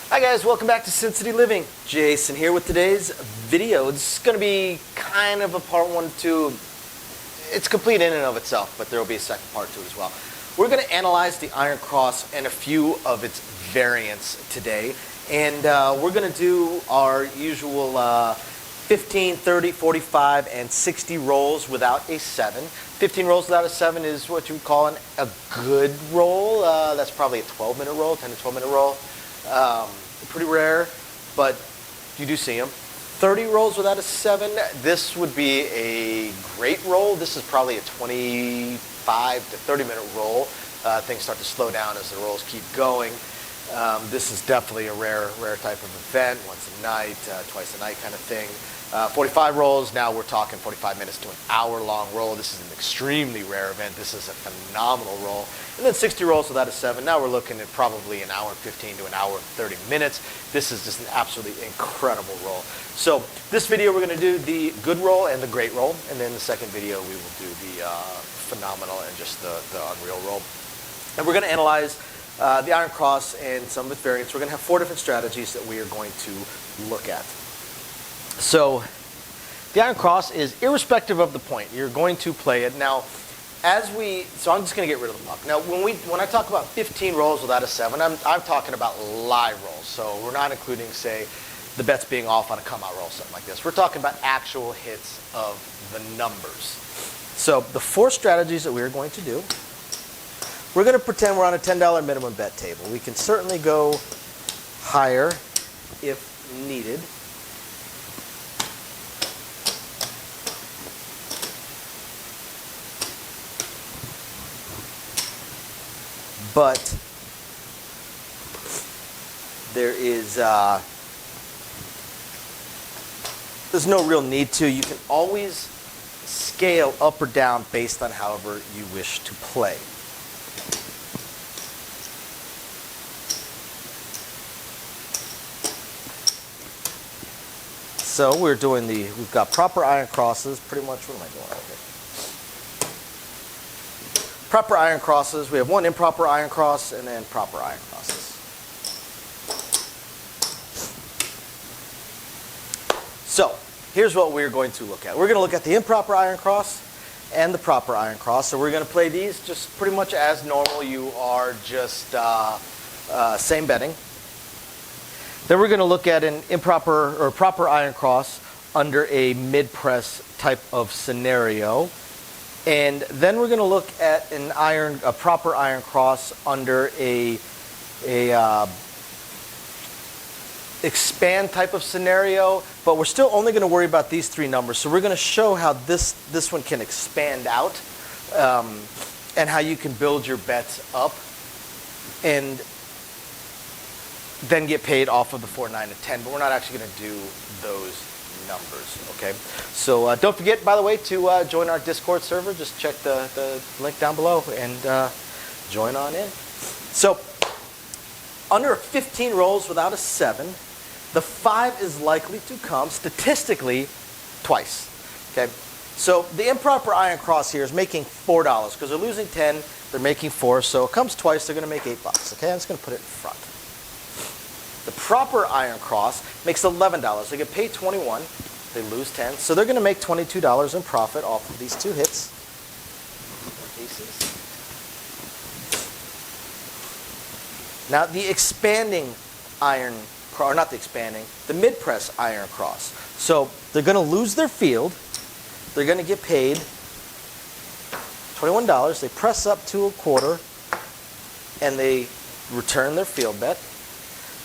Hi guys, welcome back to Sin City Living. Jason here with today's video. It's going to be kind of a part 1 to, it's complete in and of itself, but there will be a second part to it as well. We're going to analyze the Iron Cross and a few of its variants today. And we're going to do our usual 15, 30, 45, and 60 rolls without a 7. 15 rolls without a 7 is what you would call a good roll. That's probably a 12-minute roll, 10 to 12-minute roll. Pretty rare, but you do see them. 30 rolls without a 7, this would be a great roll. This is probably a 25 to 30-minute roll. Things start to slow down as the rolls keep going. This is definitely a rare type of event, once a night, twice a night kind of thing. 45 rolls, now we're talking 45 minutes to an hour-long roll. This is an extremely rare event. This is a phenomenal roll. And then 60 rolls without a 7. Now we're looking at probably an hour and 15 to an hour and 30 minutes. This is just an absolutely incredible roll. So this video we're going to do the good roll and the great roll. And then the second video we will do the phenomenal and just the unreal roll. And we're going to analyze the Iron Cross and some of its variants. We're going to have 4 different strategies that we are going to look at. So the Iron Cross is irrespective of the point. You're going to play it. Now, so I'm just going to get rid of the luck. Now, when I talk about 15 rolls without a 7, I'm talking about live rolls. So we're not including, say, the bets being off on a come-out roll, something like this. We're talking about actual hits of the numbers. So the 4 strategies that we're going to do, we're going to pretend we're on a $10 minimum bet table. We can certainly go higher if needed. But there's no real need to. You can always scale up or down based on however you wish to play. So we've got proper iron crosses, pretty much. What am I doing right here? Proper iron crosses. We have one improper iron cross and then proper iron crosses. So here's what we're going to look at. We're going to look at the improper iron cross and the proper iron cross. So we're going to play these just pretty much as normal. You are just same betting. Then we're going to look at an improper or proper iron cross under a mid-press type of scenario. And then we're going to look at a proper iron cross under a expand type of scenario, but we're still only going to worry about these 3 numbers. So we're going to show how this one can expand out and how you can build your bets up and then get paid off of the 4, 9, and 10. But we're not actually going to do those numbers, okay? So don't forget, by the way, to join our Discord server. Just check the link down below and join on in. So under 15 rolls without a 7, the 5 is likely to come statistically twice, okay? So the improper iron cross here is making $4 because they're losing 10, they're making 4, so it comes twice, they're going to make $8, okay? I'm just going to put it in front. The proper iron cross makes $11. They get paid 21. They lose 10. So they're going to make $22 in profit off of these 2 hits. Now the expanding iron cross, or not the expanding, the mid-press iron cross. So they're going to lose their field. They're going to get paid $21. They press up to a quarter and they return their field bet.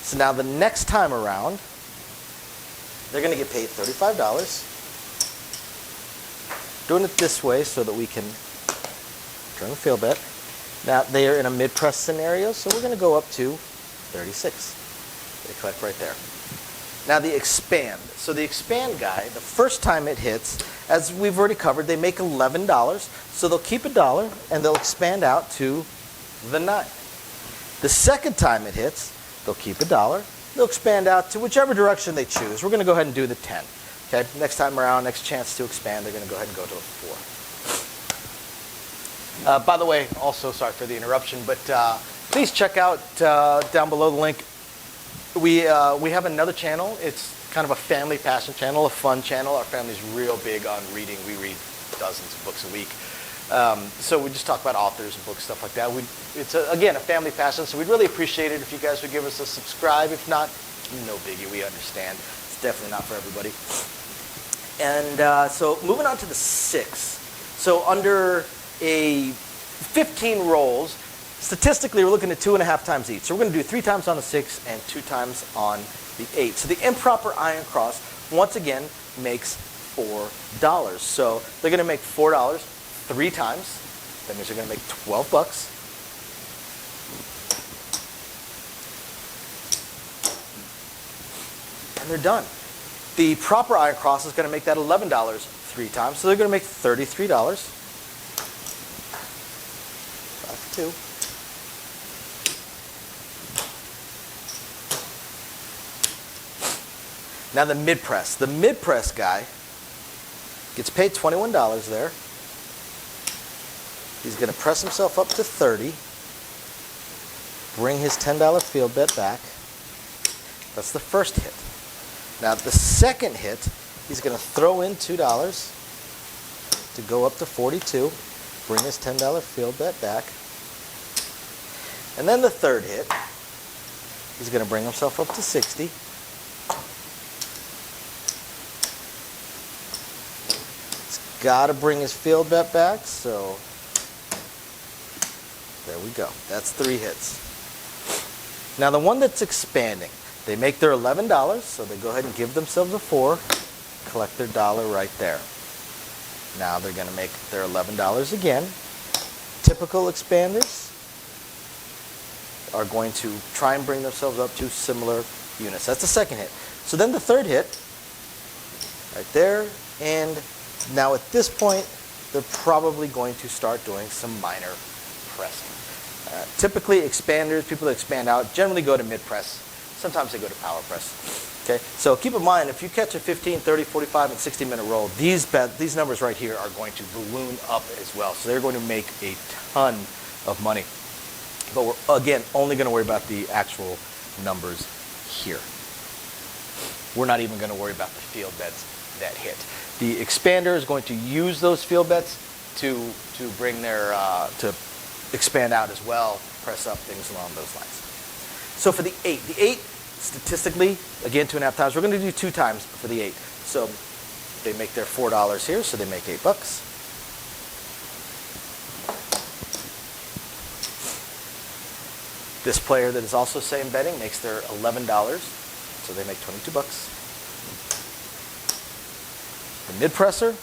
So now the next time around, they're going to get paid $35. Doing it this way so that we can turn the field bet. Now they are in a mid-press scenario, so we're going to go up to 36. They collect right there. Now the expand. So the expand guy, the first time it hits, as we've already covered, they make $11. So they'll keep $1 and they'll expand out to the 9. The second time it hits, they'll keep $1. They'll expand out to whichever direction they choose. We're going to go ahead and do the 10. Okay, next time around, next chance to expand, they're going to go ahead and go to a 4. By the way, also sorry for the interruption, but please check out down below the link we have another channel. It's kind of a family passion channel, a fun channel. Our family's real big on reading. We read dozens of books a week. So we just talk about authors and books, stuff like that. It's, again, a family passion, so we'd really appreciate it if you guys would give us a subscribe. If not, no biggie, we understand. It's definitely not for everybody. And so moving on to the 6. So under a 15 rolls, statistically we're looking at 2.5 times each. So we're going to do 3 times on the 6 and 2 times on the 8. So the improper iron cross, once again, makes $4. So they're going to make $4 3 times. That means they're going to make 12 bucks. And they're done. The proper iron cross is going to make that $11 3 times. So they're going to make $33. 5 2. Now the mid-press. The mid-press guy gets paid $21 there. He's going to press himself up to 30. Bring his $10 field bet back. That's the first hit. Now the second hit, he's going to throw in $2 to go up to 42. Bring his $10 field bet back. And then the third hit, he's going to bring himself up to 60. Got to bring his field bet back, so there we go. That's 3 hits. Now the one that's expanding, they make their $11, so they go ahead and give themselves a 4, collect their $1 right there. Now they're going to make their $11 again. Typical expanders are going to try and bring themselves up to similar units. That's the second hit. So then the third hit, right there, and now at this point, they're probably going to start doing some minor pressing. Typically, expanders, people that expand out, generally go to mid-press. Sometimes they go to power press. Okay, so keep in mind, if you catch a 15, 30, 45, and 60-minute roll, these numbers right here are going to balloon up as well. So they're going to make a ton of money. But we're, again, only going to worry about the actual numbers here. We're not even going to worry about the field bets that hit. The expander is going to use those field bets to bring their to expand out as well, press up, things along those lines. So for the 8, statistically, again 2.5 times. We're going to do 2 times for the 8. So they make their $4 here, so they make $8. This player that is also same betting makes their $11, so they make $22. The mid-presser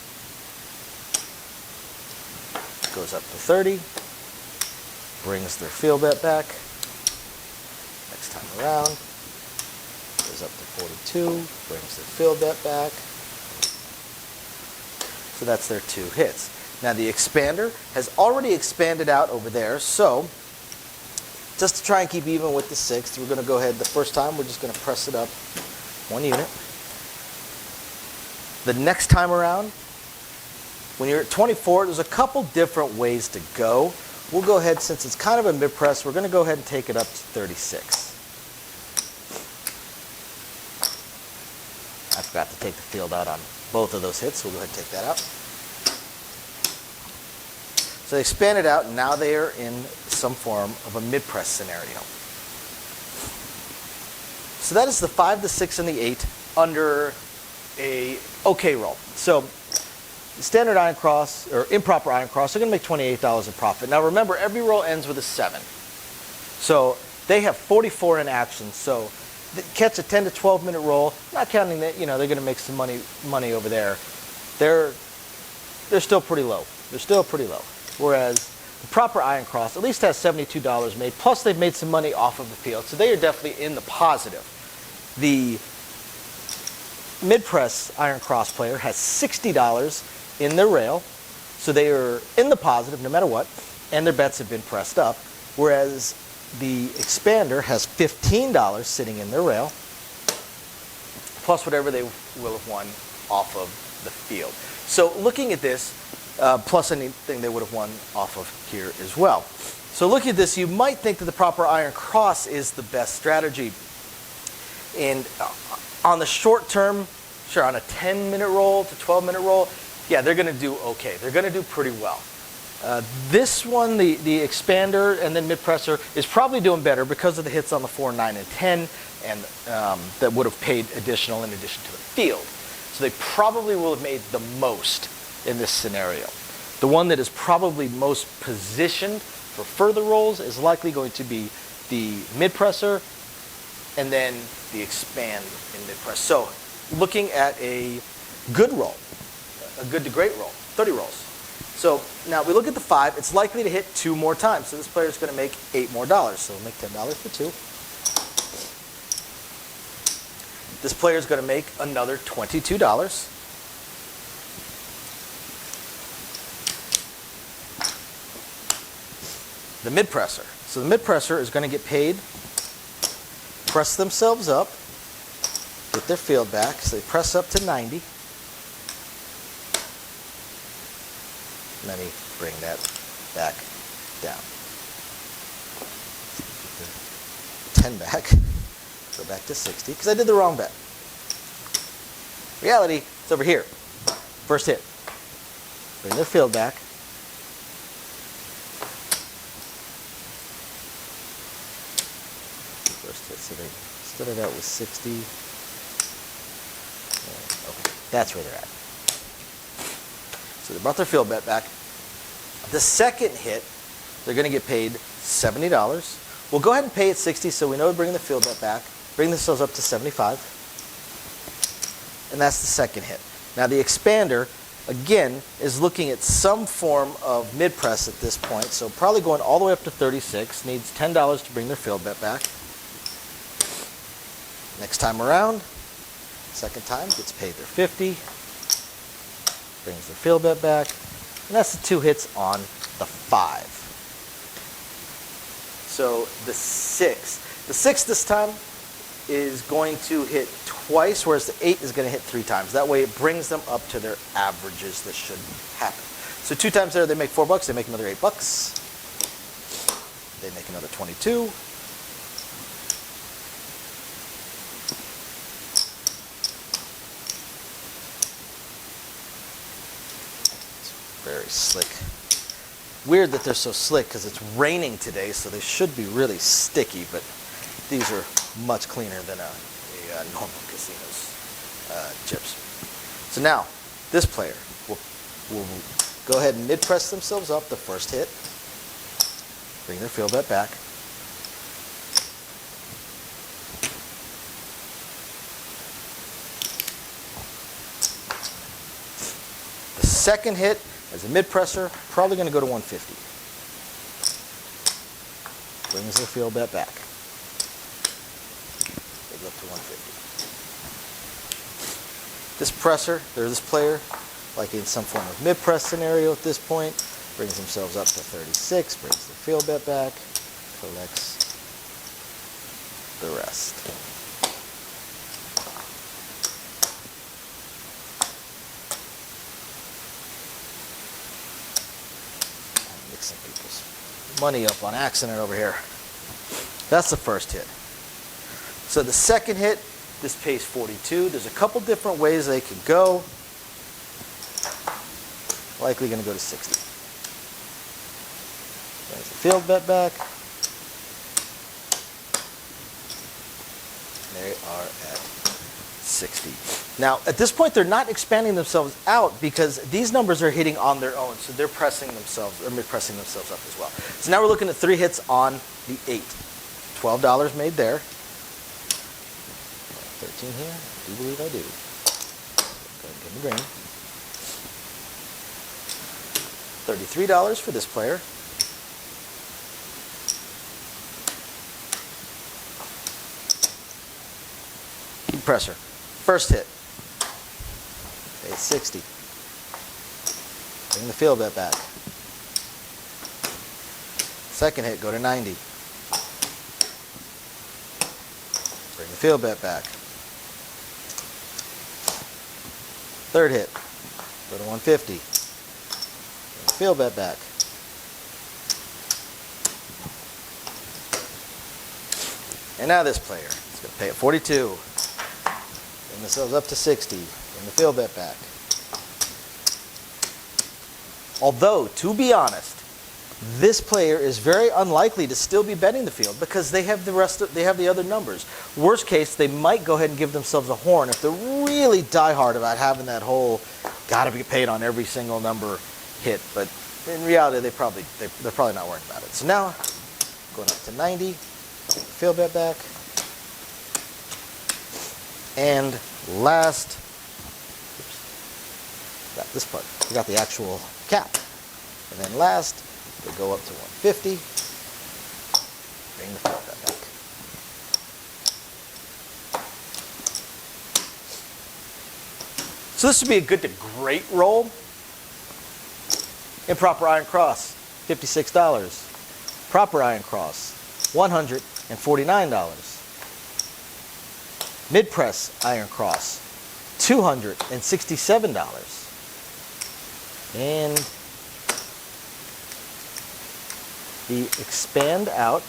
goes up to 30, brings their field bet back. Next time around, goes up to 42, brings their field bet back. So that's their 2 hits. Now the expander has already expanded out over there, so just to try and keep even with the 6th, we're going to go ahead, the first time, we're just going to press it up 1 unit. The next time around, when you're at 24, there's a couple different ways to go. We'll go ahead, since it's kind of a mid-press, we're going to go ahead and take it up to 36. I forgot to take the field out on both of those hits, so we'll go ahead and take that out. So they expand it out, and now they are in some form of a mid-press scenario. So that is the 5, the 6, and the 8 under a okay roll. So standard iron cross or improper iron cross, they're going to make $28 in profit. Now remember, every roll ends with a 7. So they have 44 in action. So they catch a 10 to 12 minute roll, not counting that, they're going to make some money over there. They're still pretty low. They're still pretty low. Whereas the proper iron cross at least has $72 made, plus they've made some money off of the field. So they are definitely in the positive. The mid-press iron cross player has $60 in their rail, so they are in the positive no matter what, and their bets have been pressed up, whereas the expander has $15 sitting in their rail, plus whatever they will have won off of the field. So looking at this, plus anything they would have won off of here as well. So looking at this, you might think that the proper iron cross is the best strategy. And on the short term, sure, on a 10-minute roll to 12-minute roll, yeah, they're going to do okay. They're going to do pretty well. This one, the expander and then mid-presser, is probably doing better because of the hits on the 4, 9, and 10, and that would have paid additional in addition to the field. So they probably will have made the most in this scenario. The one that is probably most positioned for further rolls is likely going to be the mid-presser and then the expand in mid-press. So looking at a good roll, a good to great roll, 30 rolls. So now we look at the 5, it's likely to hit 2 more times. So this player is going to make $8 more. So we'll make $10 for 2. This player is going to make another $22. The mid-presser. So the mid-presser is going to get paid, press themselves up, get their field back. So they press up to 90. Let me bring that back down. 10 back. Go back to 60, because I did the wrong bet. Reality, it's over here. First hit. Bring their field back. First hit, so they started out with 60. Okay, that's where they're at. So they brought their field bet back. The second hit, they're going to get paid $70. We'll go ahead and pay it 60 so we know we're bringing the field bet back. Bring themselves up to 75. And that's the second hit. Now the expander, again, is looking at some form of mid-press at this point. So probably going all the way up to 36. Needs $10 to bring their field bet back. Next time around, second time, gets paid their 50. Brings their field bet back. And that's the 2 hits on the 5. So the 6. The 6 this time is going to hit twice, whereas the 8 is going to hit 3 times. That way it brings them up to their averages that should happen. So 2 times there, they make $4. They make another $8. They make another 22. Very slick. Weird that they're so slick because it's raining today, so they should be really sticky, but these are much cleaner than a normal casino's chips. So now, this player will go ahead and mid-press themselves up the first hit, bring their field bet back. The second hit, as a mid-presser, probably going to go to 150. Brings their field bet back. They go up to 150. This presser, or this player, like in some form of mid-press scenario at this point, brings themselves up to 36, brings their field bet back, collects the rest. Mixing people's money up on accident over here. That's the first hit. So the second hit, this pays 42. There's a couple different ways they could go. Likely going to go to 60. There's the field bet back. They are at 60. Now, at this point, they're not expanding themselves out because these numbers are hitting on their own, so they're pressing themselves, or mid-pressing themselves up as well. So now we're looking at 3 hits on the 8. $12 made there. 13 here. I do believe I do. Go ahead and give me green. $33 for this player. Presser. First hit. Pay 60. Bring the field bet back. Second hit, go to 90. Bring the field bet back. Third hit, go to 150. Bring the field bet back. And now this player. This It's going to pay at 42. Bring themselves up to 60. Bring the field bet back. Although, to be honest, this player is very unlikely to still be betting the field because they have the other numbers. Worst case, they might go ahead and give themselves a horn if they're really diehard about having that whole got to be paid on every single number hit. But in reality, they're probably not worried about it. So now, going up to 90, field bet back, and last, got this part. We got the actual cap, and then last. They go up to 150. Bring the field bet back. So this would be a good to great roll. Improper iron cross, $56. Proper iron cross, $149. Mid press iron cross, $267. And the expand out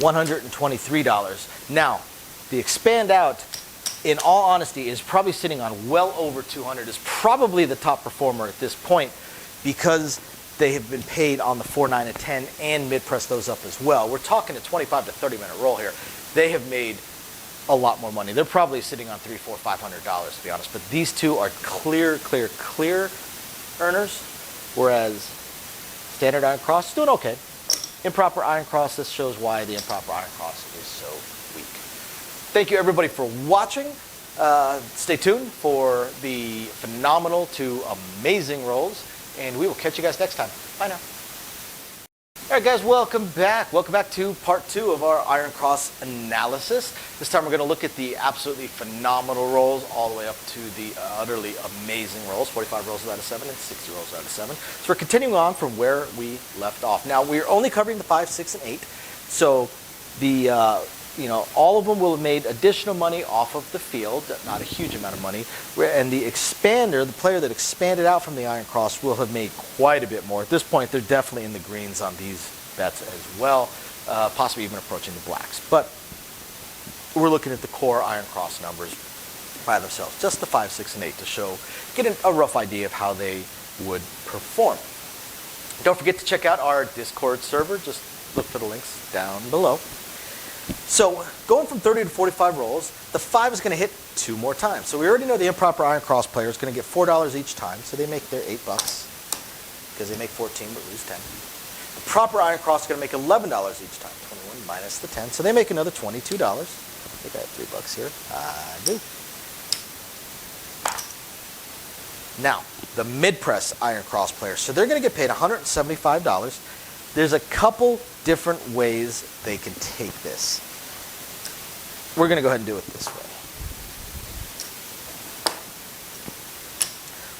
$123. Now, the expand out, in all honesty, is probably sitting on well over 200. Is probably the top performer at this point because they have been paid on the 4, 9, and 10 and mid press those up as well. We're talking a 25 to 30 minute roll here. They have made a lot more money. They're probably sitting on $300, $400, $500 to be honest. But these two are clear earners, whereas standard iron cross is doing okay. Improper iron cross, this shows why the improper iron cross is so weak. Thank you everybody for watching. Stay tuned for the phenomenal to amazing rolls, and we will catch you guys next time. Bye now. All right, guys, welcome back. Welcome back to part 2 of our iron cross analysis. This time we're going to look at the absolutely phenomenal rolls all the way up to the utterly amazing rolls, 45 rolls out of 7 and 60 rolls out of 7. So we're continuing on from where we left off. Now, we're only covering the 5, 6, and 8. So the all of them will have made additional money off of the field, not a huge amount of money. And the expander, the player that expanded out from the iron cross, will have made quite a bit more. At this point, they're definitely in the greens on these bets as well, possibly even approaching the blacks. But we're looking at the core iron cross numbers by themselves, just the 5, 6, and 8 to get a rough idea of how they would perform. Don't forget to check out our Discord server. Just look for the links down below. So going from 30 to 45 rolls, the 5 is going to hit 2 more times. So we already know the improper iron cross player is going to get $4 each time, so they make their $8 because they make 14 but lose 10. The proper iron cross is going to make $11 each time, 21 minus the 10, so they make another $22. I think I have $3 here. I do. Now, the mid-press iron cross player, so they're going to get paid $175. There's a couple different ways they can take this. We're going to go ahead and do it this way.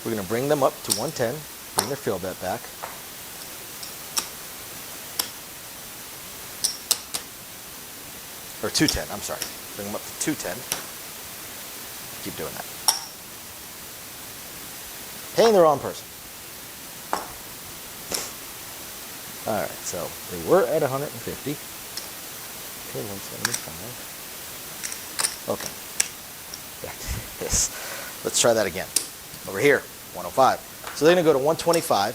We're going to bring them up to 110, bring their field bet back. Or 210, I'm sorry. Bring them up to 210. Keep doing that. Paying the wrong person. All right, so they were at 150. Okay, 175. Okay. Back to this. Let's try that again. Over here, 105. So they're going to go to 125.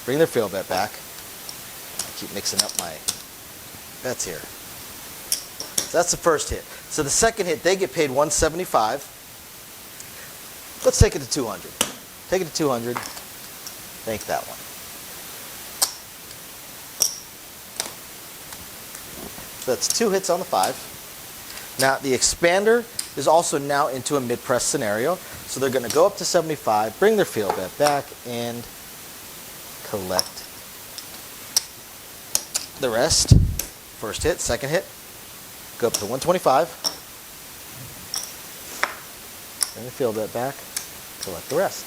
Bring their field bet back. I keep mixing up my bets here. So that's the first hit. So the second hit, they get paid 175. Let's take it to 200. Take it to 200. Make that one. So that's 2 hits on the 5. Now the expander is also now into a mid-press scenario. So they're going to go up to 75, bring their field bet back, and collect the rest. First hit, second hit. Go up to 125. Bring the field bet back, collect the rest.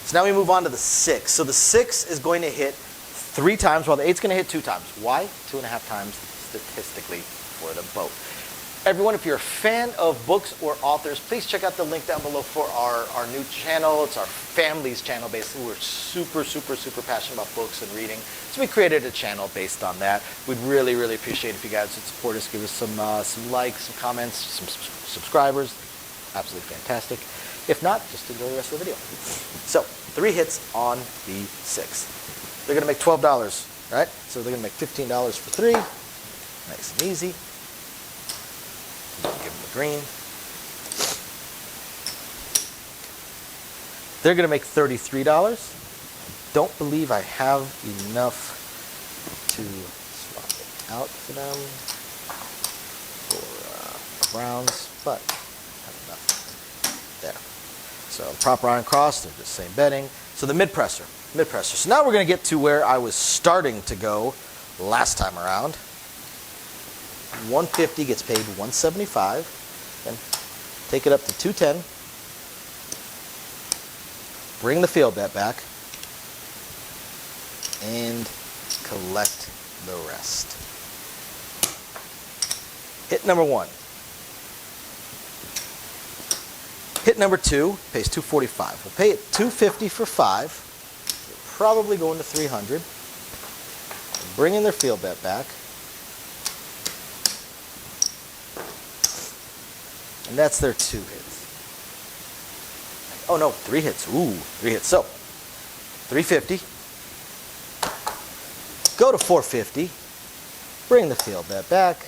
So now we move on to the 6. So the 6 is going to hit 3 times, while the 8's going to hit 2 times. Why? 2.5 times statistically for the boat. Everyone, if you're a fan of books or authors, please check out the link down below for our new channel. It's our family's channel, basically. We're super, super, super passionate about books and reading. So we created a channel based on that. We'd really, really appreciate it if you guys would support us. Give us some likes, some comments, some subscribers. Absolutely fantastic. If not, just enjoy the rest of the video. So, 3 hits on the 6. They're going to make $12, right? So they're going to make $15 for 3. Nice and easy. Give them the green. They're going to make $33. Don't believe I have enough to swap it out for them for browns, but I have enough there. So proper iron cross, they're the same bedding. So the mid-presser. So now we're going to get to where I was starting to go last time around. 150 gets paid 175. Then take it up to 210. Bring the field bet back. And collect the rest. Hit number 1. Hit number 2 pays 245. We'll pay it 250 for 5. We're probably going to 300. Bring in their field bet back. And that's their 2 hits. Oh no, 3 hits. Ooh, 3 hits. So, 350. Go to 450. Bring the field bet back.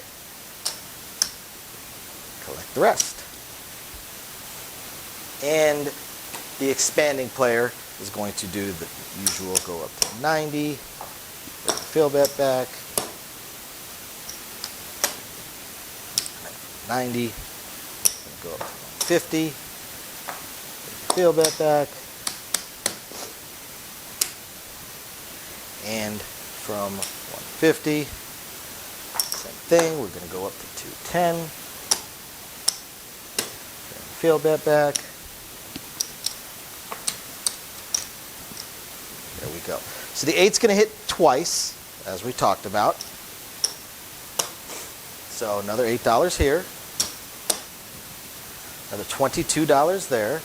Collect the rest. And the expanding player is going to do the usual, go up to 90. Bring the field bet back. 90. Go up to 150, field bet back, and from 150, same thing, we're going to go up to 210, field bet back, there we go. So the 8's going to hit twice, as we talked about, so another $8 here. Another $22 there.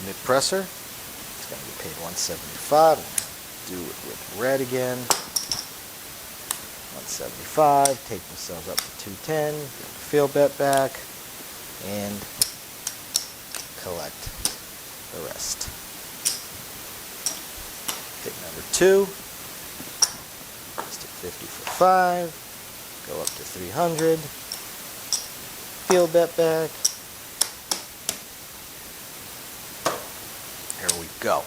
Mid-presser. It's going to be paid $175. Do it with red again. $175. Take themselves up to $210. Get the field bet back. And collect the rest. Hit number 2. Just at 50 for 5. Go up to 300. Field bet back. Here we go.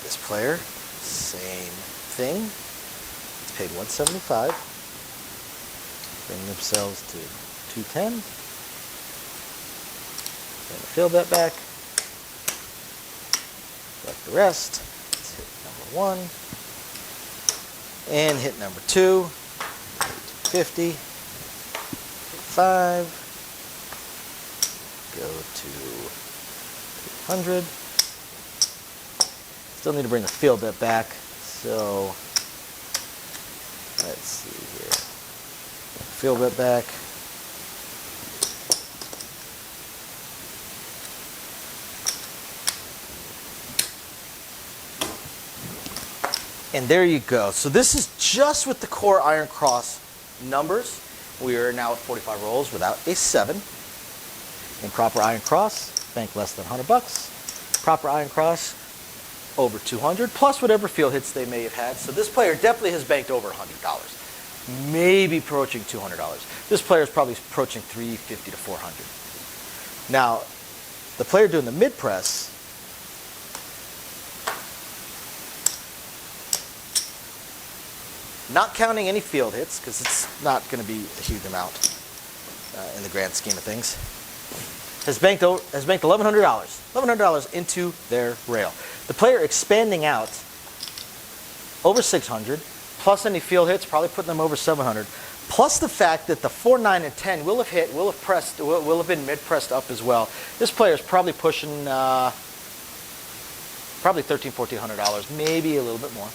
This player, same thing. It's paid $175. Bring themselves to 210. Bring the field bet back. Collect the rest. Let's hit number 1. And hit number 2. 50, 5, go to 300. Still need to bring the field bet back, so let's see here. Field bet back. And there you go. So this is just with the core iron cross numbers. We are now at 45 rolls without a 7. In proper iron cross, bank less than $100. Proper iron cross, over 200, plus whatever field hits they may have had. So this player definitely has banked over $100. Maybe approaching $200. This player is probably approaching $350 to $400. Now, the player doing the mid press, not counting any field hits, because it's not going to be a huge amount in the grand scheme of things, has banked $1,100. $1,100 into their rail. The player expanding out over 600, plus any field hits, probably putting them over 700, plus the fact that the 4, 9, and 10 will have hit, will have been mid-pressed up as well. This player is probably pushing probably $1,300, $1,400, maybe a little bit more.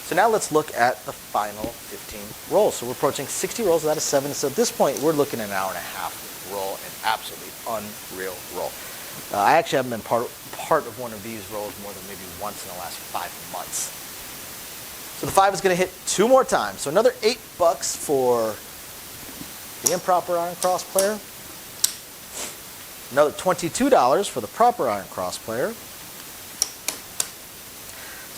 So now let's look at the final 15 rolls. So we're approaching 60 rolls out of 7. So at this point, we're looking at an hour and a half roll, an absolutely unreal roll. I actually haven't been part of one of these rolls more than maybe once in the last 5 months. So the 5 is going to hit 2 more times. So another $8 for the improper Iron Cross player. Another $22 for the proper Iron Cross player.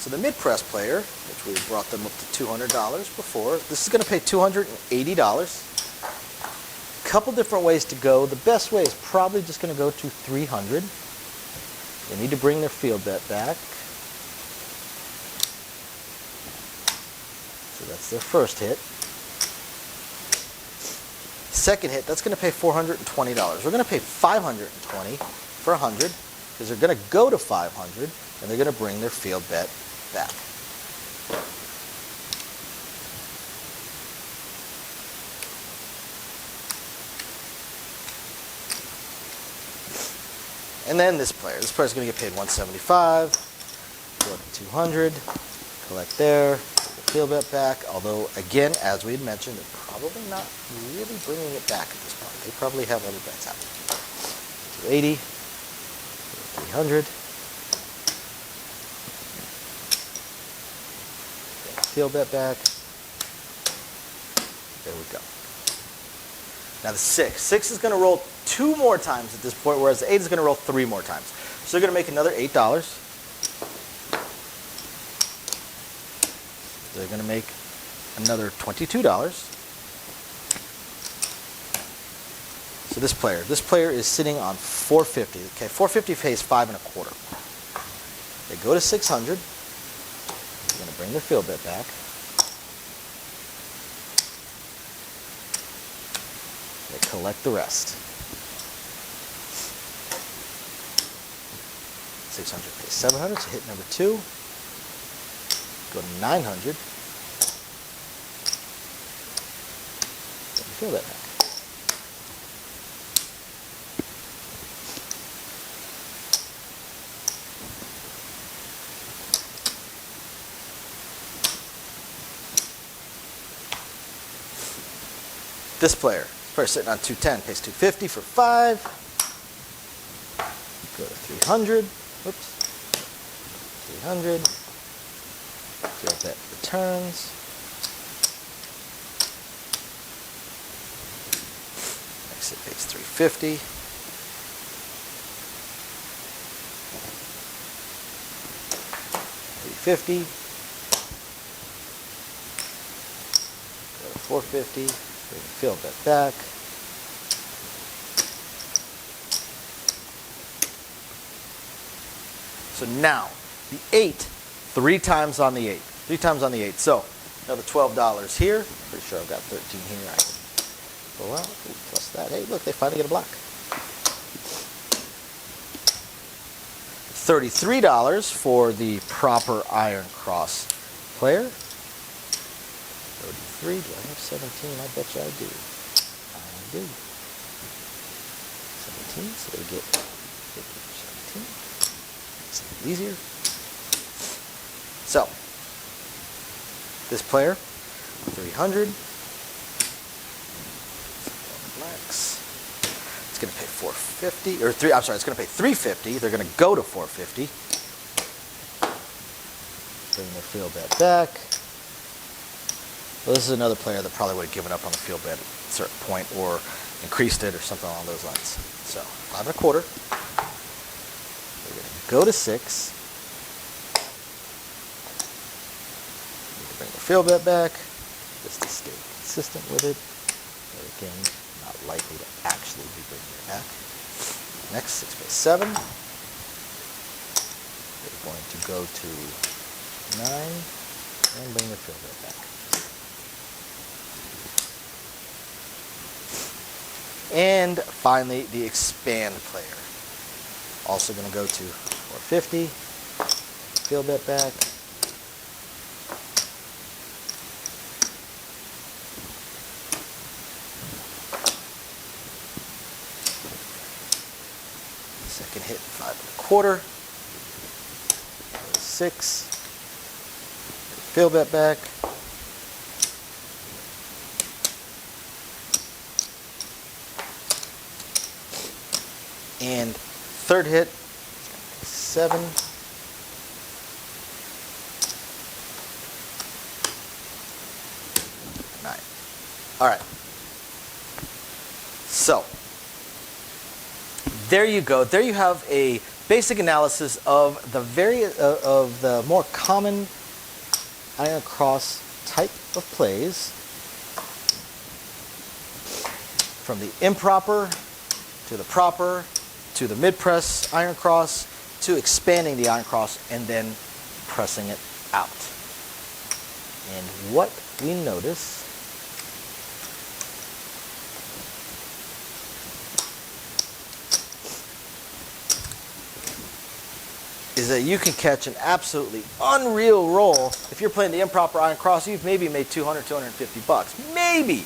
So the mid-press player, which we brought them up to $200 before, this is going to pay $280. A couple different ways to go. The best way is probably just going to go to $300. They need to bring their field bet back. So that's their first hit. Second hit, that's going to pay $420. We're going to pay $520 for 100 because they're going to go to 500 and they're going to bring their field bet back. And then this player. This player's going to get paid $175, go to 200, collect there, the field bet back. Although, again, as we had mentioned, they're probably not really bringing it back at this point. They probably have other bets out. 280, 300. Field bet back. There we go. Now the 6. 6 is going to roll 2 more times at this point, whereas the 8 is going to roll 3 more times. So they're going to make another $8. They're going to make another $22. So this player is sitting on $450. Okay, $450 pays 5 1/4. They go to 600. They're going to bring their field bet back. They collect the rest. 600 pays 700, so hit number 2. Go to 900. Get the field bet back. This player sitting on 210, pays 250 for 5. Go to 300. Whoops. 300. Field bet returns. Next it pays 350. $350. Go to 450. Bring the field bet back. So now, the 8, 3 times on the 8. 3 times on the 8. So, another $12 here. Pretty sure I've got 13 here. I can pull out. Ooh, plus that. Hey, look, they finally get a block. $33 for the proper Iron Cross player. 33. Do I have 17? I bet you I do. I do. 17. So they get 50 for 17. It's a little easier. So, this player, 300. Max. It's going to pay 450, or 3. I'm sorry, it's going to pay 350. They're going to go to 450. Bring their field bet back. Well, this is another player that probably would have given up on the field bet at a certain point or increased it or something along those lines. So, 5 1/4. We're going to go to 6. Need to bring the field bet back just to stay consistent with it. But again, not likely to actually be bringing it back. Next, 6 by 7. We're going to go to 9 and bring the field bet back. And finally, the expand player. Also going to go to 450. Field bet back. Second hit, 5 1/4. 6. field bit back. And third hit, 7. All right. So, there you go. There you have a basic analysis of the more common iron cross type of plays, from the improper to the proper to the mid press iron cross to expanding the iron cross and then pressing it out. And what we notice is that you can catch an absolutely unreal roll. If you're playing the improper iron cross, you've maybe made 200, 250 bucks. Maybe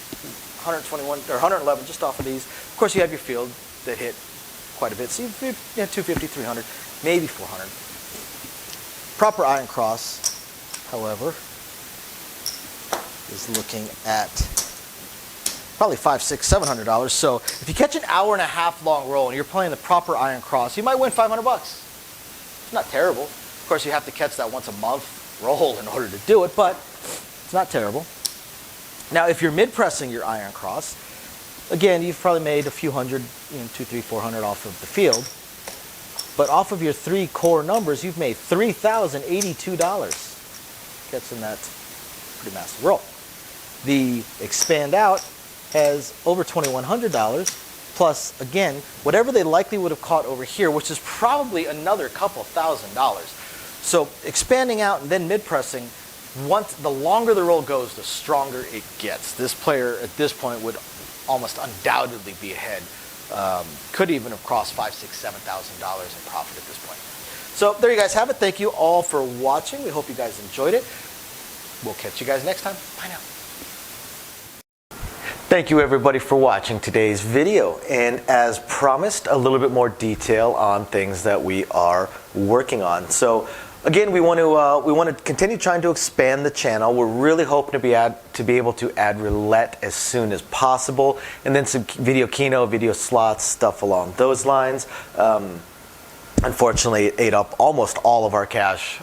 121 or 111 just off of these. Of course, you have your field that hit quite a bit. So you've 250, 300, maybe 400. Proper iron cross, however, is looking at probably $500, $600, $700. So if you catch an hour and a half long roll and you're playing the proper iron cross, you might win 500 bucks. It's not terrible. Of course, you have to catch that once a month roll in order to do it, but it's not terrible. Now, if you're mid-pressing your iron cross, again, you've probably made a few hundred, 200, 300, 400 off of the field. But off of your 3 core numbers, you've made $3,082 catching that pretty massive roll. The expand out has over $2,100. Plus, again, whatever they likely would have caught over here, which is probably another couple $1,000. So expanding out and then mid-pressing, the longer the roll goes, the stronger it gets. This player at this point would almost undoubtedly be ahead. Could even have crossed $5,000, $6,000, $7,000 in profit at this point. So there you guys have it. Thank you all for watching. We hope you guys enjoyed it. We'll catch you guys next time. Bye now. Thank you everybody for watching today's video, and as promised, a little bit more detail on things that we are working on. So again, we want to continue trying to expand the channel. We're really hoping to be able to add roulette as soon as possible, and then some video keno, video slots, stuff along those lines. Unfortunately, it ate up almost all of our cash,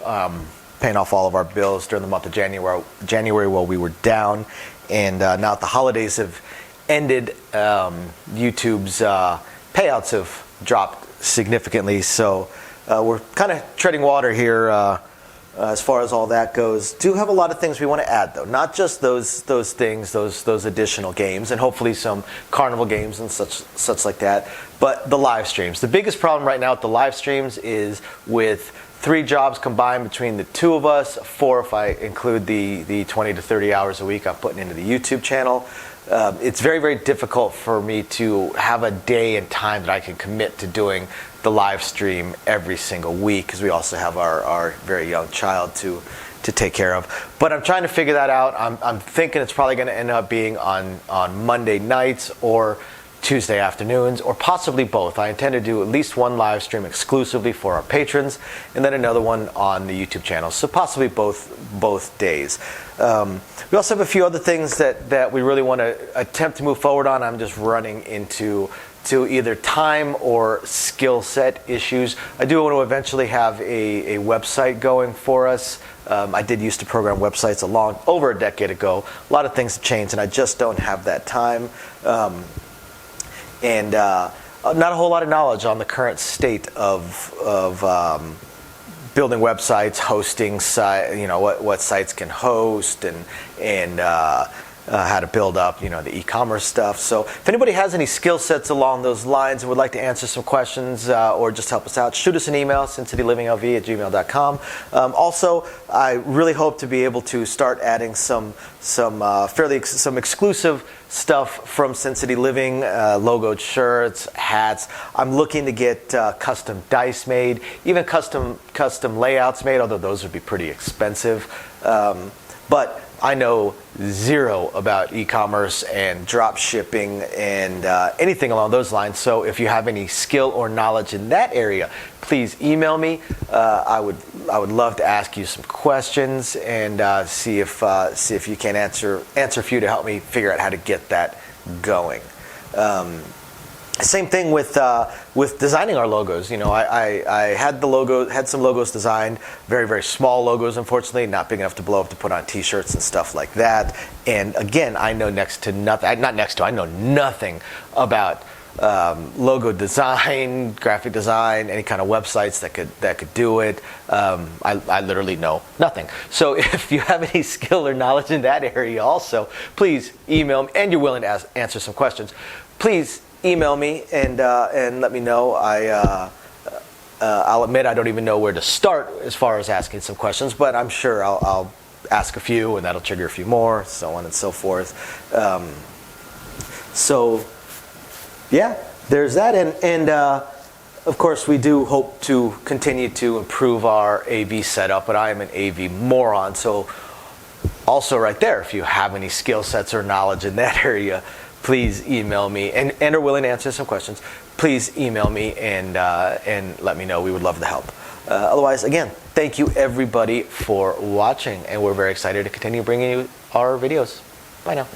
paying off all of our bills during the month of January while we were down. And now that the holidays have ended, YouTube's payouts have dropped significantly. So we're kind of treading water here as far as all that goes. Do have a lot of things we want to add, though. Not just those things, those additional games, and hopefully some carnival games and such like that. But the live streams. The biggest problem right now with the live streams is with 3 jobs combined between the 2 of us, 4 if I include the 20 to 30 hours a week I'm putting into the YouTube channel. It's very, very difficult for me to have a day and time that I can commit to doing the live stream every single week, because we also have our very young child to take care of. But I'm trying to figure that out. I'm thinking it's probably going to end up being on Monday nights or Tuesday afternoons, or possibly both. I intend to do at least one live stream exclusively for our patrons, and then another one on the YouTube channel. So possibly both days. We also have a few other things that we really want to attempt to move forward on. I'm just running into either time or skill set issues. I do want to eventually have a website going for us. I did used to program websites over a decade ago. A lot of things have changed, and I just don't have that time. And not a whole lot of knowledge on the current state of building websites, hosting what sites can host, and how to build up the e-commerce stuff. So if anybody has any skill sets along those lines and would like to answer some questions or just help us out, shoot us an email, sincitylivingLV@gmail.com. Also, I really hope to be able to start adding some exclusive stuff from Sin City Living, logoed shirts, hats. I'm looking to get custom dice made, even custom layouts made, although those would be pretty expensive. But I know zero about e-commerce and drop shipping and anything along those lines. So if you have any skill or knowledge in that area, please email me. I would love to ask you some questions and see if you can answer a few to help me figure out how to get that going. Same thing with designing our logos. You know, I had some logos designed, very, very small logos, unfortunately, not big enough to blow up to put on T-shirts and stuff like that. And again, I know I know nothing about logo design, graphic design, any kind of websites that could do it. I literally know nothing. So if you have any skill or knowledge in that area also, please email me, and you're willing to answer some questions, please email me and let me know. I'll admit I don't even know where to start as far as asking some questions, but I'm sure I'll ask a few, and that'll trigger a few more, so on and so forth. So yeah, there's that, and of course we do hope to continue to improve our AV setup, but I am an AV moron, so also right there, if you have any skill sets or knowledge in that area, please email me, and are willing to answer some questions. Please email me and let me know. We would love to help. Otherwise, again, thank you everybody for watching, and we're very excited to continue bringing you our videos. Bye now.